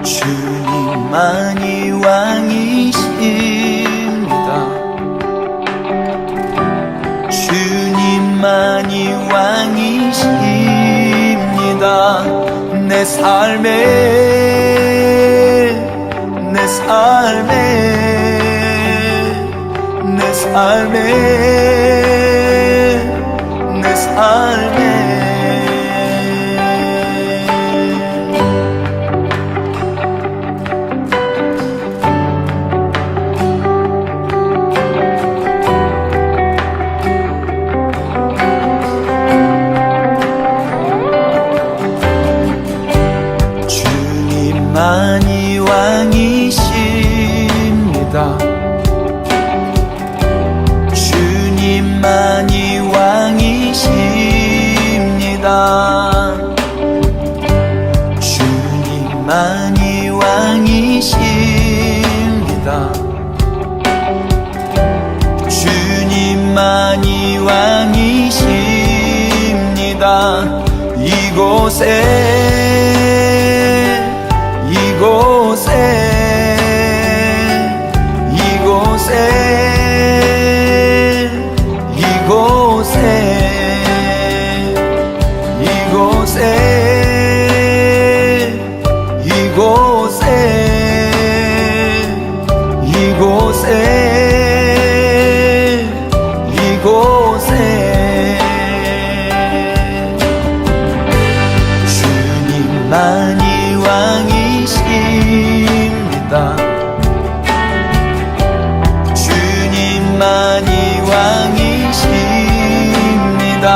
주님만이 왕이십니다. 주님만이 왕이십니다. 내 삶에 내 삶에 내 삶에 내 삶에 주님만이 왕이십니다. 주님만이 왕이십니다. 주님만이 왕이십니다. 주님만이 왕이십니다. 주님만이 왕이십니다. 주님만이 왕이십니다.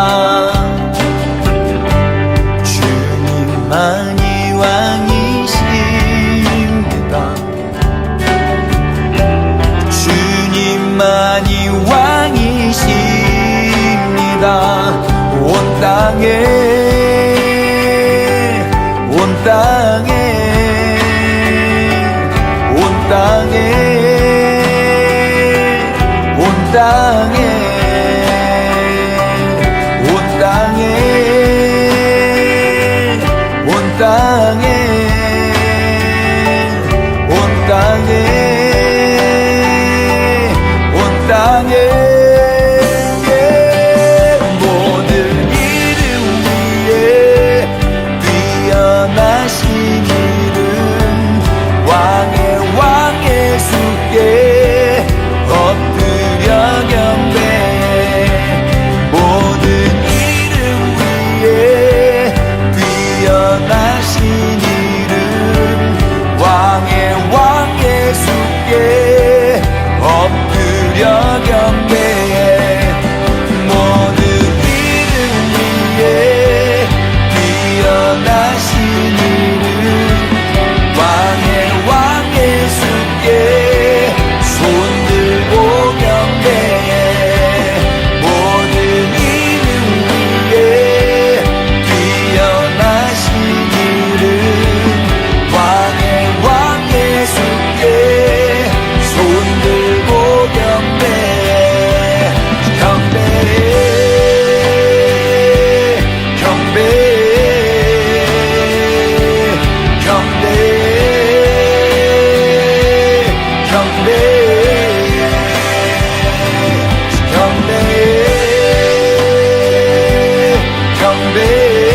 주님만이 왕이십니다. 주님만이 왕이십니다. 온 땅에 온 땅에 온 땅에 온 땅에 온 땅에 온 땅에 온 땅에 온 땅에 모든 이름 위에 뛰어나신 이름 왕의 수께 엎드려 경배해. 모든 이름 위에 뛰어나신 이름 왕의 수께 엎드려 경배해. 모든 이름 위에 뛰어나신 이름 왕의 수께 손들고 경배해. 모든 이름 위에 뛰어나신 이름 왕의 수께 손들고 경배해. 경배해 경배해 경배해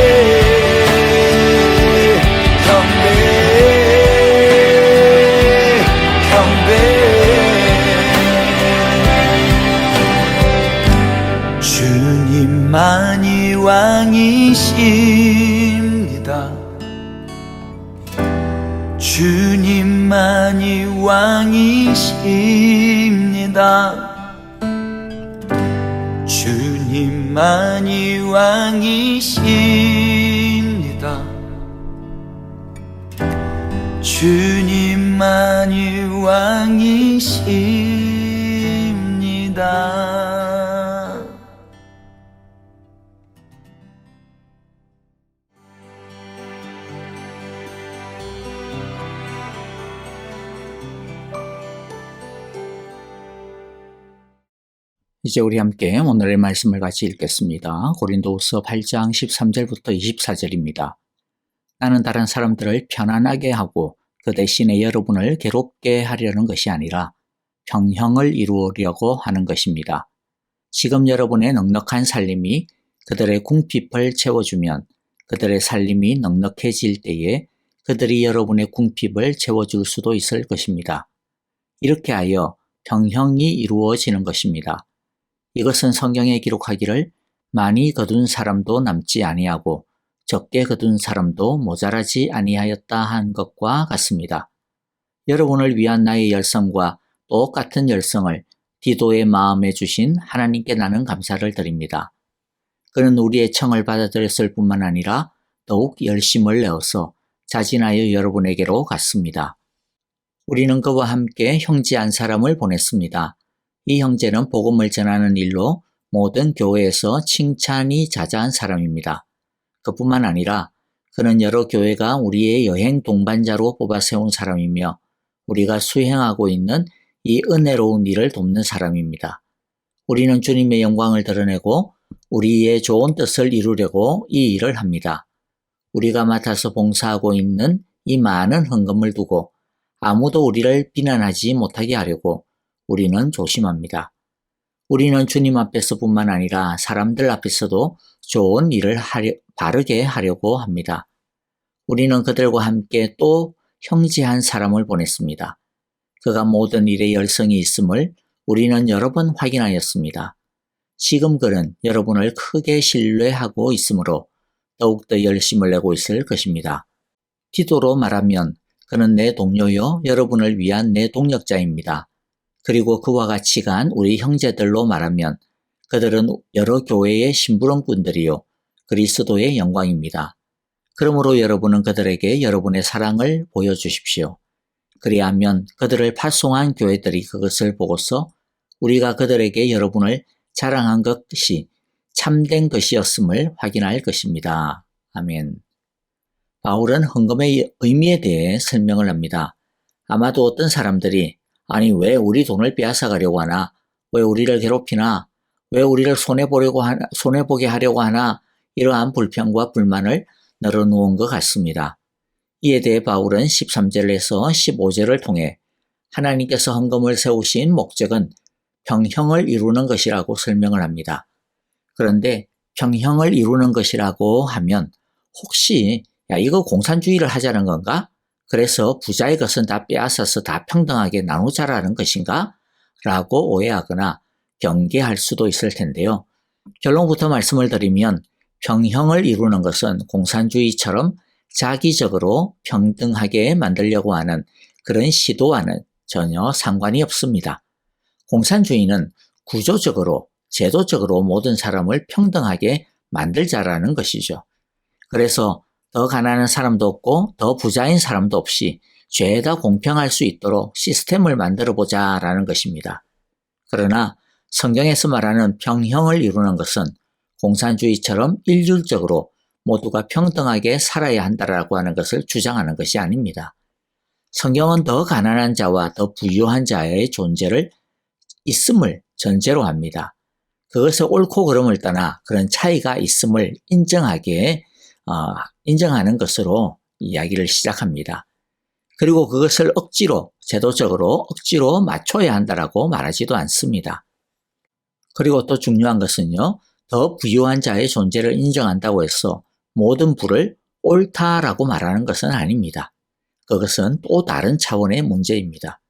주님만이 왕이십니다. 주님만이 왕이십니다. 주님만이 왕이십니다. 주님만이 왕이십니다. 이제 우리 함께 오늘의 말씀을 같이 읽겠습니다. 고린도후서 8장 13절부터 24절입니다. 나는 다른 사람들을 편안하게 하고 그 대신에 여러분을 괴롭게 하려는 것이 아니라 평형을 이루려고 하는 것입니다. 지금 여러분의 넉넉한 살림이 그들의 궁핍을 채워주면 그들의 살림이 넉넉해질 때에 그들이 여러분의 궁핍을 채워줄 수도 있을 것입니다. 이렇게 하여 평형이 이루어지는 것입니다. 이것은 성경에 기록하기를 많이 거둔 사람도 남지 아니하고 적게 거둔 사람도 모자라지 아니하였다 한 것과 같습니다. 여러분을 위한 나의 열성과 똑같은 열성을 디도의 마음에 주신 하나님께 나는 감사를 드립니다. 그는 우리의 청을 받아들였을 뿐만 아니라 더욱 열심을 내어서 자진하여 여러분에게로 갔습니다. 우리는 그와 함께 형제 한 사람을 보냈습니다. 이 형제는 복음을 전하는 일로 모든 교회에서 칭찬이 자자한 사람입니다. 그뿐만 아니라 그는 여러 교회가 우리의 여행 동반자로 뽑아 세운 사람이며 우리가 수행하고 있는 이 은혜로운 일을 돕는 사람입니다. 우리는 주님의 영광을 드러내고 우리의 좋은 뜻을 이루려고 이 일을 합니다. 우리가 맡아서 봉사하고 있는 이 많은 헌금을 두고 아무도 우리를 비난하지 못하게 하려고 우리는 조심합니다. 우리는 주님 앞에서뿐만 아니라 사람들 앞에서도 좋은 일을 바르게 하려고 합니다. 우리는 그들과 함께 또 형제 한 사람을 보냈습니다. 그가 모든 일에 열성이 있음을 우리는 여러 번 확인하였습니다. 지금 그는 여러분을 크게 신뢰하고 있으므로 더욱더 열심을 내고 있을 것입니다. 디도로 말하면 그는 내 동료요 여러분을 위한 내 동력자입니다. 그리고 그와 같이 간 우리 형제들로 말하면 그들은 여러 교회의 심부름꾼들이요 그리스도의 영광입니다. 그러므로 여러분은 그들에게 여러분의 사랑을 보여주십시오. 그리하면 그들을 파송한 교회들이 그것을 보고서 우리가 그들에게 여러분을 자랑한 것이 참된 것이었음을 확인할 것입니다. 아멘. 바울은 헌금의 의미에 대해 설명을 합니다. 아마도 어떤 사람들이 아니 왜 우리 돈을 빼앗아가려고 하나? 왜 우리를 괴롭히나? 왜 우리를 손해보게 하려고 하나? 이러한 불평과 불만을 널어놓은 것 같습니다. 이에 대해 바울은 13절에서 15절을 통해 하나님께서 헌금을 세우신 목적은 평형을 이루는 것이라고 설명을 합니다. 그런데 평형을 이루는 것이라고 하면 혹시 야 이거 공산주의를 하자는 건가? 그래서 부자의 것은 다 빼앗아서 다 평등하게 나누자라는 것인가? 라고 오해하거나 경계할 수도 있을 텐데요. 결론부터 말씀을 드리면 평형을 이루는 것은 공산주의처럼 자기적으로 평등하게 만들려고 하는 그런 시도와는 전혀 상관이 없습니다. 공산주의는 구조적으로, 제도적으로 모든 사람을 평등하게 만들자라는 것이죠. 그래서 더 가난한 사람도 없고 더 부자인 사람도 없이 죄다 공평할 수 있도록 시스템을 만들어 보자라는 것입니다. 그러나 성경에서 말하는 평형을 이루는 것은 공산주의처럼 일률적으로 모두가 평등하게 살아야 한다라고 하는 것을 주장하는 것이 아닙니다. 성경은 더 가난한 자와 더 부유한 자의 존재를 있음을 전제로 합니다. 그것을 옳고 그름을 떠나 그런 차이가 있음을 인정하는 것으로 이야기를 시작합니다. 그리고 그것을 제도적으로 억지로 맞춰야 한다라고 말하지도 않습니다. 그리고 또 중요한 것은요, 더 부유한 자의 존재를 인정한다고 해서 모든 부를 옳다라고 말하는 것은 아닙니다. 그것은 또 다른 차원의 문제입니다.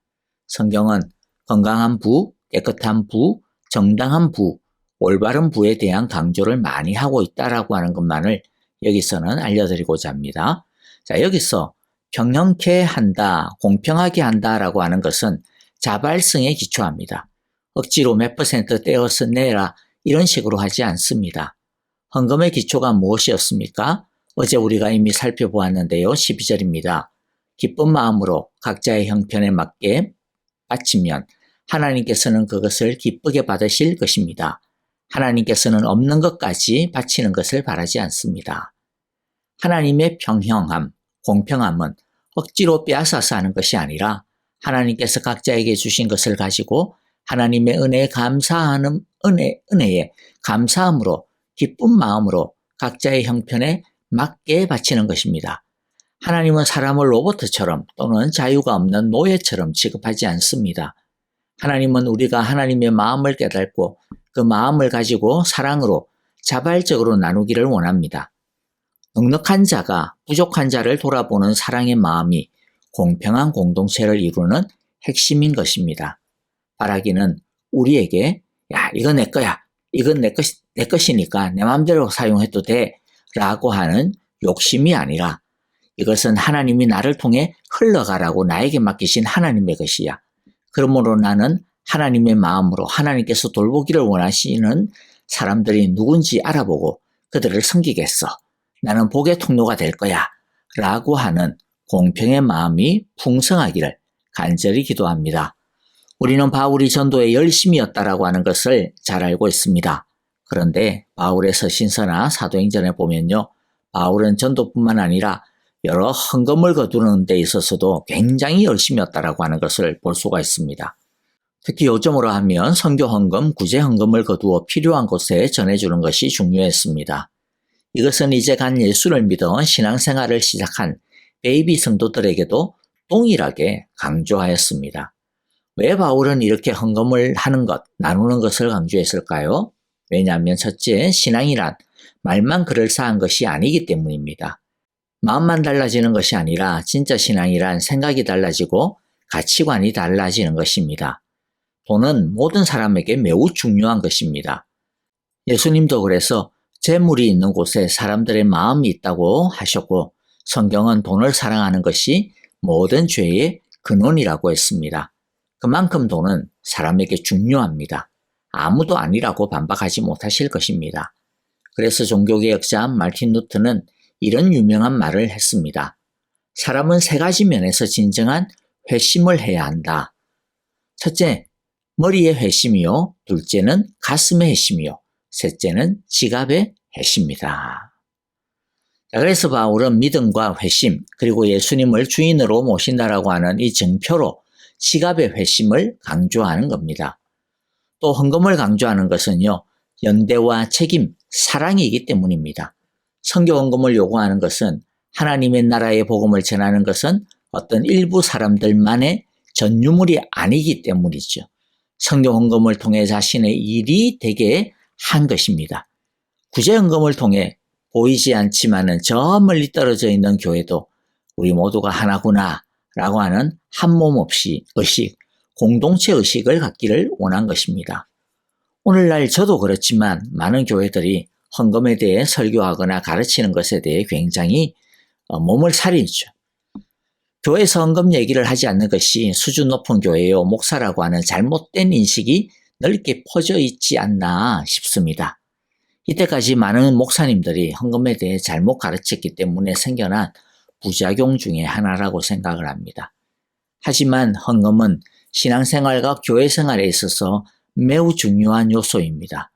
성경은 건강한 부, 깨끗한 부, 정당한 부, 올바른 부에 대한 강조를 많이 하고 있다라고 하는 것만을 여기서는 알려드리고자 합니다. 자, 여기서 평형케 한다, 공평하게 한다라고 하는 것은 자발성에 기초합니다. 억지로 몇 % 떼어서 내라 이런 식으로 하지 않습니다. 헌금의 기초가 무엇이었습니까? 어제 우리가 이미 살펴보았는데요. 12절입니다. 기쁜 마음으로 각자의 형편에 맞게 바치면 하나님께서는 그것을 기쁘게 받으실 것입니다. 하나님께서는 없는 것까지 바치는 것을 바라지 않습니다. 하나님의 평형함, 공평함은 억지로 빼앗아서 하는 것이 아니라 하나님께서 각자에게 주신 것을 가지고 하나님의 은혜에 은혜에 감사함으로 기쁜 마음으로 각자의 형편에 맞게 바치는 것입니다. 하나님은 사람을 로봇처럼 또는 자유가 없는 노예처럼 취급하지 않습니다. 하나님은 우리가 하나님의 마음을 깨닫고 그 마음을 가지고 사랑으로 자발적으로 나누기를 원합니다. 넉넉한 자가 부족한 자를 돌아보는 사랑의 마음이 공평한 공동체를 이루는 핵심인 것입니다. 바라기는 우리에게 야 이건 내 거야. 이건 내 것이니까 내 마음대로 사용해도 돼 라고 하는 욕심이 아니라 이것은 하나님이 나를 통해 흘러가라고 나에게 맡기신 하나님의 것이야. 그러므로 나는 하나님의 마음으로 하나님께서 돌보기를 원하시는 사람들이 누군지 알아보고 그들을 섬기겠어. 나는 복의 통로가 될 거야. 라고 하는 공평의 마음이 풍성하기를 간절히 기도합니다. 우리는 바울이 전도에 열심이었다라고 하는 것을 잘 알고 있습니다. 그런데 바울의 서신서나 사도행전에 보면요. 바울은 전도뿐만 아니라 여러 헌금을 거두는 데 있어서도 굉장히 열심이었다라고 하는 것을 볼 수가 있습니다. 특히 요즘으로 하면 선교 헌금, 구제 헌금을 거두어 필요한 곳에 전해주는 것이 중요했습니다. 이것은 이제 간 예수를 믿어 신앙생활을 시작한 베이비 성도들에게도 동일하게 강조하였습니다. 왜 바울은 이렇게 헌금을 하는 것, 나누는 것을 강조했을까요? 왜냐하면 첫째, 신앙이란 말만 그럴싸한 것이 아니기 때문입니다. 마음만 달라지는 것이 아니라 진짜 신앙이란 생각이 달라지고 가치관이 달라지는 것입니다. 돈은 모든 사람에게 매우 중요한 것입니다. 예수님도 그래서 재물이 있는 곳에 사람들의 마음이 있다고 하셨고 성경은 돈을 사랑하는 것이 모든 죄의 근원이라고 했습니다. 그만큼 돈은 사람에게 중요합니다. 아무도 아니라고 반박하지 못하실 것입니다. 그래서 종교개혁자 마틴 루터는 이런 유명한 말을 했습니다. 사람은 세 가지 면에서 진정한 회심을 해야 한다. 첫째, 머리의 회심이요. 둘째는 가슴의 회심이요. 셋째는 지갑의 회심이다. 그래서 바울은 믿음과 회심 그리고 예수님을 주인으로 모신다라고 하는 이 증표로 지갑의 회심을 강조하는 겁니다. 또 헌금을 강조하는 것은요. 연대와 책임, 사랑이기 때문입니다. 선교 헌금을 요구하는 것은 하나님의 나라의 복음을 전하는 것은 어떤 일부 사람들만의 전유물이 아니기 때문이죠. 선교 헌금을 통해 자신의 일이 되게 한 것입니다. 구제 헌금을 통해 보이지 않지만은 저 멀리 떨어져 있는 교회도 우리 모두가 하나구나 라고 하는 한몸 없이 의식, 공동체 의식을 갖기를 원한 것입니다. 오늘날 저도 그렇지만 많은 교회들이 헌금에 대해 설교하거나 가르치는 것에 대해 굉장히 몸을 사리죠. 교회에서 헌금 얘기를 하지 않는 것이 수준 높은 교회요 목사라고 하는 잘못된 인식이 넓게 퍼져 있지 않나 싶습니다. 이때까지 많은 목사님들이 헌금에 대해 잘못 가르쳤기 때문에 생겨난 부작용 중에 하나라고 생각을 합니다. 하지만 헌금은 신앙생활과 교회생활에 있어서 매우 중요한 요소입니다.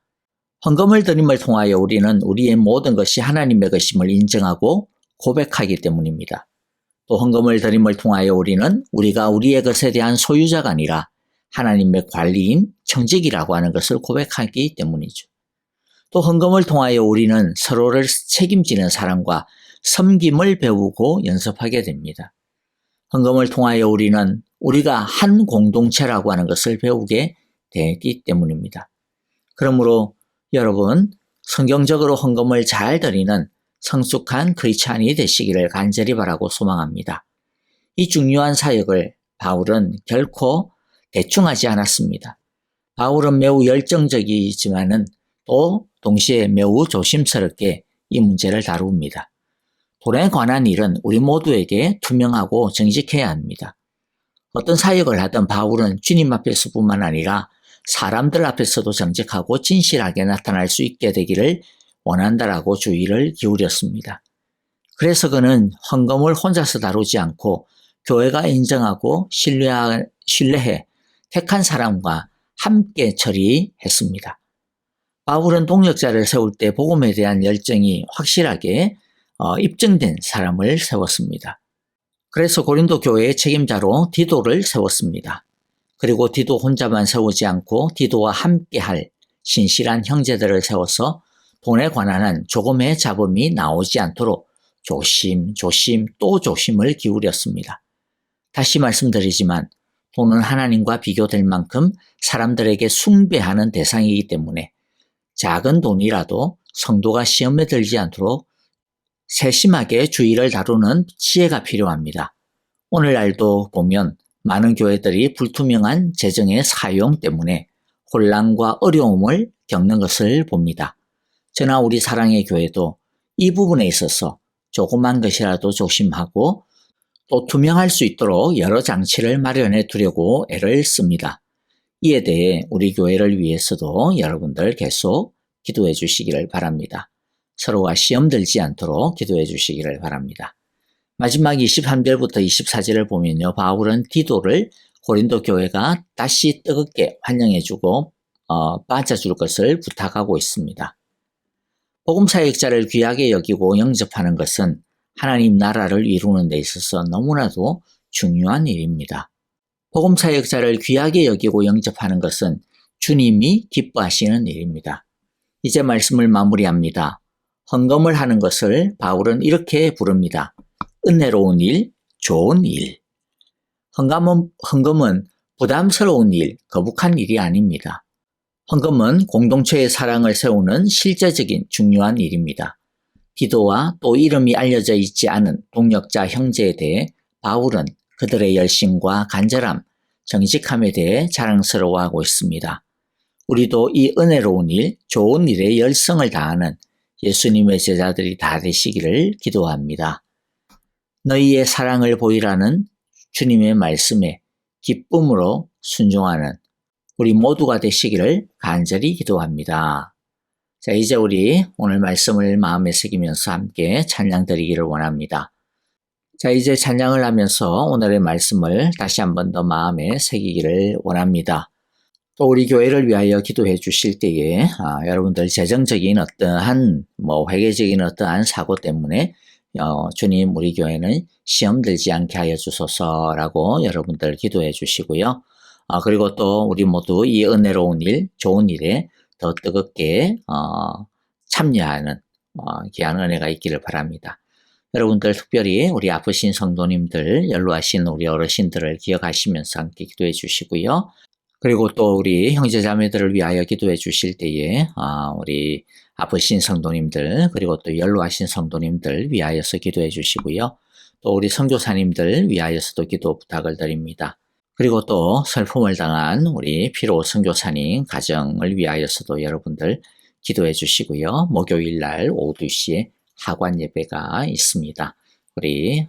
헌금을 드림을 통하여 우리는 우리의 모든 것이 하나님의 것임을 인정하고 고백하기 때문입니다. 또 헌금을 드림을 통하여 우리는 우리가 우리의 것에 대한 소유자가 아니라 하나님의 관리인 청직이라고 하는 것을 고백하기 때문이죠. 또 헌금을 통하여 우리는 서로를 책임지는 사랑과 섬김을 배우고 연습하게 됩니다. 헌금을 통하여 우리는 우리가 한 공동체라고 하는 것을 배우게 되기 때문입니다. 그러므로 여러분 성경적으로 헌금을 잘 드리는 성숙한 크리스찬이 되시기를 간절히 바라고 소망합니다. 이 중요한 사역을 바울은 결코 대충 하지 않았습니다. 바울은 매우 열정적이지만은 또 동시에 매우 조심스럽게 이 문제를 다룹니다. 돈에 관한 일은 우리 모두에게 투명하고 정직해야 합니다. 어떤 사역을 하든 바울은 주님 앞에서뿐만 아니라 사람들 앞에서도 정직하고 진실하게 나타날 수 있게 되기를 원한다라고 주의를 기울였습니다. 그래서 그는 헌금을 혼자서 다루지 않고 교회가 인정하고 신뢰해 택한 사람과 함께 처리했습니다. 바울은 동역자를 세울 때 복음에 대한 열정이 확실하게 입증된 사람을 세웠습니다. 그래서 고린도 교회의 책임자로 디도를 세웠습니다. 그리고 디도 혼자만 세우지 않고 디도와 함께할 신실한 형제들을 세워서 돈에 관한 한 조금의 잡음이 나오지 않도록 조심 또 조심을 기울였습니다. 다시 말씀드리지만 돈은 하나님과 비교될 만큼 사람들에게 숭배하는 대상이기 때문에 작은 돈이라도 성도가 시험에 들지 않도록 세심하게 주의를 다루는 지혜가 필요합니다. 오늘날도 보면 많은 교회들이 불투명한 재정의 사용 때문에 혼란과 어려움을 겪는 것을 봅니다. 저나 우리 사랑의 교회도 이 부분에 있어서 조그만 것이라도 조심하고 또 투명할 수 있도록 여러 장치를 마련해 두려고 애를 씁니다. 이에 대해 우리 교회를 위해서도 여러분들 계속 기도해 주시기를 바랍니다. 서로가 시험 들지 않도록 기도해 주시기를 바랍니다. 마지막 23절부터 24절을 보면요. 바울은 디도를 고린도 교회가 다시 뜨겁게 환영해주고 빠져줄 것을 부탁하고 있습니다. 복음사역자를 귀하게 여기고 영접하는 것은 하나님 나라를 이루는 데 있어서 너무나도 중요한 일입니다. 복음사역자를 귀하게 여기고 영접하는 것은 주님이 기뻐하시는 일입니다. 이제 말씀을 마무리합니다. 헌금을 하는 것을 바울은 이렇게 부릅니다. 은혜로운 일, 좋은 일. 헌금은 부담스러운 일, 거북한 일이 아닙니다. 헌금은 공동체의 사랑을 세우는 실제적인 중요한 일입니다. 디도와 또 이름이 알려져 있지 않은 동역자 형제에 대해 바울은 그들의 열심과 간절함, 정직함에 대해 자랑스러워하고 있습니다. 우리도 이 은혜로운 일, 좋은 일에 열성을 다하는 예수님의 제자들이 다 되시기를 기도합니다. 너희의 사랑을 보이라는 주님의 말씀에 기쁨으로 순종하는 우리 모두가 되시기를 간절히 기도합니다. 자, 이제 우리 오늘 말씀을 마음에 새기면서 함께 찬양 드리기를 원합니다. 자, 이제 찬양을 하면서 오늘의 말씀을 다시 한 번 더 마음에 새기기를 원합니다. 또 우리 교회를 위하여 기도해 주실 때에 여러분들 재정적인 어떠한 회계적인 어떠한 사고 때문에 주님 우리 교회는 시험 들지 않게 하여 주소서라고 여러분들 기도해 주시고요. 그리고 또 우리 모두 이 은혜로운 일, 좋은 일에 더 뜨겁게 참여하는 귀한 은혜가 있기를 바랍니다. 여러분들 특별히 우리 아프신 성도님들, 연로하신 우리 어르신들을 기억하시면서 함께 기도해 주시고요. 그리고 또 우리 형제자매들을 위하여 기도해 주실 때에 우리 아프신 성도님들 그리고 또 연로하신 성도님들 위하여서 기도해 주시고요. 또 우리 선교사님들 위하여서도 기도 부탁을 드립니다. 그리고 또 슬픔을 당한 우리 피로 선교사님 가정을 위하여서도 여러분들 기도해 주시고요. 목요일 날 오후 2시에 하관 예배가 있습니다. 우리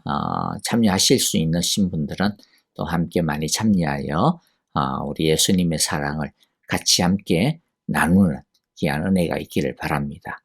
참여하실 수 있는 분들은 또 함께 많이 참여하여 우리 예수님의 사랑을 같이 함께 나누는 귀한 은혜가 있기를 바랍니다.